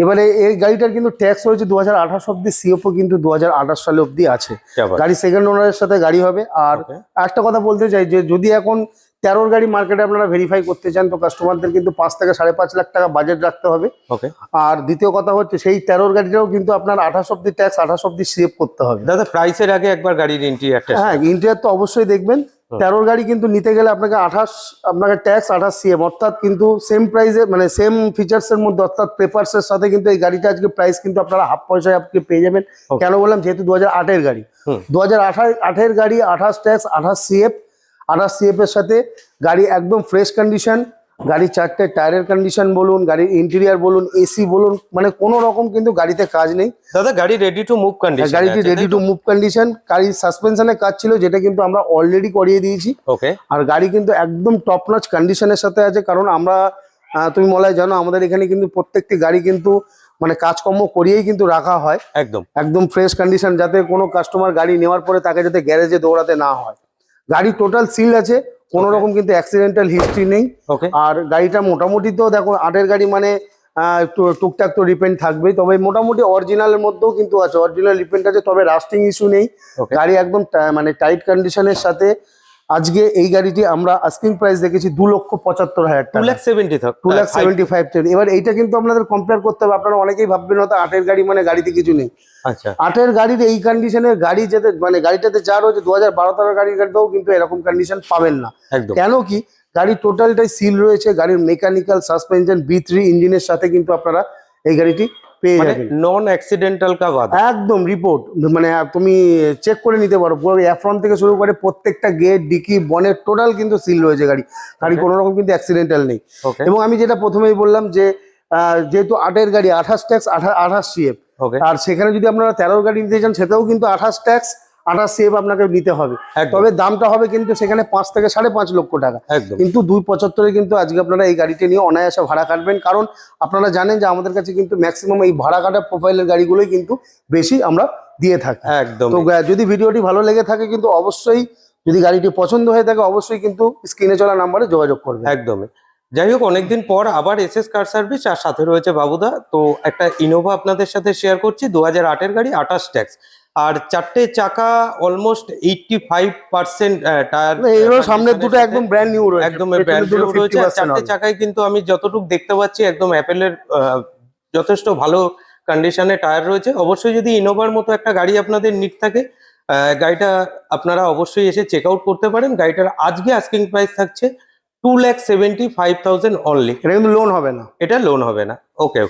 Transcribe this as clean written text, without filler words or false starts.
এবারে এই গাড়িটার কিন্তু ট্যাক্স রয়েছে 2028 অব্দি, সিওপো কিন্তু 2028 সালে অব্দি আছে। গাড়ি সেকেন্ড ওনারের সাথে গাড়ি হবে। আর একটা কথা বলতে চাই যে যদি এখন 13 গাড়ি মার্কেটে আপনারা ভেরিফাই করতে চান তো কাস্টমারদের কিন্তু 5 থেকে 5.5 লাখ টাকা বাজেট রাখতে হবে। আর দ্বিতীয় কথা হচ্ছে সেই 13 গাড়িটাও কিন্তু আপনার 28 অব্দি ট্যাক্স, 28 অব্দি সেভ করতে হবে। দাদা প্রাইসের আগে একবার গাড়ির ইন্টেরিয়রটা, হ্যাঁ ইন্টেরিয়র তো অবশ্যই দেখবেন। 13 গাড়ি কিন্তু নিতে গেলে আপনাকে 28 আপনাকে ট্যাক্স 28 সিএম, অর্থাৎ কিন্তু সেম প্রাইসে মানে সেম ফিচার্সের মধ্যে, অর্থাৎ পেপারসের সাথে কিন্তু এই গাড়িটা আজকে প্রাইস কিন্তু আপনারা হাফ পয়সায় আপনি পেয়ে যাবেন। কেন বললাম? যেহেতু 2008 এর গাড়ি, 2008 এর গাড়ি 28 ট্যাক্স 28 সিএফ, 28 সিএফ এর সাথে গাড়ি একদম ফ্রেশ কন্ডিশন। গাড়ির 4টে টায়ারের কন্ডিশন বলুন, গাড়ির ইন্টেরিয়র বলুন, এসি বলুন, মানে কোনো রকম কিন্তু গাড়িতে কাজ নেই দাদা। গাড়ি রেডি টু মুভ কন্ডিশন, গাড়িটি রেডি টু মুভ কন্ডিশন। গাড়ির সাসপেনশনের কাজ ছিল যেটা কিন্তু আমরা অলরেডি করিয়ে দিয়েছি। আর গাড়ি কিন্তু একদম টপ নচ কন্ডিশনের সাথে আছে। কারণ আমরা তুমি মলায় জানো আমাদের এখানে কিন্তু প্রত্যেকটি গাড়ি কিন্তু মানে কাজকর্ম করিয়েই কিন্তু রাখা হয় একদম ফ্রেশ কন্ডিশন, যাতে কোনো কাস্টমার গাড়ি নেওয়ার পরে তাকে যাতে গ্যারেজে দৌড়াতে না হয়। গাড়ি টোটাল সিল আছে, কোনো রকম কিন্তু অ্যাক্সিডেন্টাল হিস্ট্রি নেই। আর গাড়িটা মোটামুটি তো দেখো 8 গাড়ি মানে একটু টুকটাক তো রিপেন্ট থাকবেই, তবে মোটামুটি অরিজিনালের মধ্যেও কিন্তু আছে, অরিজিনাল রিপেন্ট আছে, তবে রাস্টিং ইস্যু নেই। গাড়ি একদম মানে টাইট কন্ডিশনের সাথে। আজকে এই গাড়িটি আমরা আস্কিং প্রাইস দেখেছি 2,75,000 টাকা, 2,75,000। এবার এইটা কিন্তু আপনাদের কম্পেয়ার করতে হবে। আপনারা অনেকেই ভাববেন হয়তো 8 গাড়ি মানে গাড়িতে কিছু নেই। 8 গাড়ির এই কন্ডিশনের গাড়ি যেতে মানে গাড়িটাতে যা রয়েছে 2012-13 গাড়ির গাড়িটাও কিন্তু এরকম কন্ডিশন পাবেন না। কেন কি? গাড়ির টোটালটাই সিল রয়েছে, গাড়ির মেকানিক্যাল সাসপেনশন B3 ইঞ্জিনের সাথে কিন্তু আপনারা এই গাড়িটি পেয়ে যাবেন। নন অ্যাক্সিডেন্টাল কা বাদ একদম রিপোর্ট মানে তুমি চেক করে নিতে পারো, পুরো অ্যাফ্রন থেকে শুরু করে প্রত্যেকটা গেট, ডিকি, বনেট টোটাল কিন্তু সিল রয়েছে। গাড়ি কোনো রকম কিন্তু অ্যাক্সিডেন্টাল নেই। এবং আমি যেটা প্রথমেই বললাম যে যেহেতু 8 গাড়ি 28 ট্যাক্স 28 সিএফ, আর সেখানে যদি আপনারা 13 গাড়ি নিতে চান সেটাও কিন্তু 28 ট্যাক্স 28 সিএফ আপনাকে নিতে হবে। তবে দামটা হবে কিন্তু সেখানে 5 থেকে 5.5 লক্ষ টাকা। কিন্তু 2,75,000 কিন্তু আজকে আপনারা এই গাড়িটি নিয়ে অনায়াসে ভাড়া কাটবেন। কারণ আপনারা জানেন যে আমাদের কাছে কিন্তু ম্যাক্সিমাম এই ভাড়া কাটা প্রোফাইলের গাড়িগুলোই কিন্তু বেশি আমরা দিয়ে থাকি। তো যদি ভিডিওটি ভালো লেগে থাকে কিন্তু অবশ্যই, যদি গাড়িটি পছন্দ হয়ে থাকে অবশ্যই কিন্তু স্ক্রিনে চলা নাম্বারে যোগাযোগ করবেন। একদমই। যাই হোক, অনেকদিন পর আবার এসএস কার সার্ভিস, আর সাথে রয়েছে বাবুদা। তো একটা ইনোভা আপনাদের সাথে শেয়ার করছি, 2008 এর গাড়ি, 28 ট্যাক্স, আর 4টে চাকা অলমোস্ট 85% টায়ার। সামনের দুটো একদম ব্র্যান্ড নিউ রয়েছে, একদম ব্র্যান্ড নিউ রয়েছে। 4টে চাকায় কিন্তু আমি যতটুকু দেখতে পাচ্ছি একদম অ্যাপেলের যথেষ্ট ভালো কন্ডিশনে টায়ার রয়েছে। অবশ্যই যদি ইনোভার মতো একটা গাড়ি আপনাদের নিড থাকে, গাড়িটা আপনারা অবশ্যই এসে চেক আউট করতে পারেন। গাড়িটার আজকে আস্কিং প্রাইস থাকছে 2,75,000 অনলি। এটা কিন্তু লোন হবে না, এটা লোন হবে না। ওকে।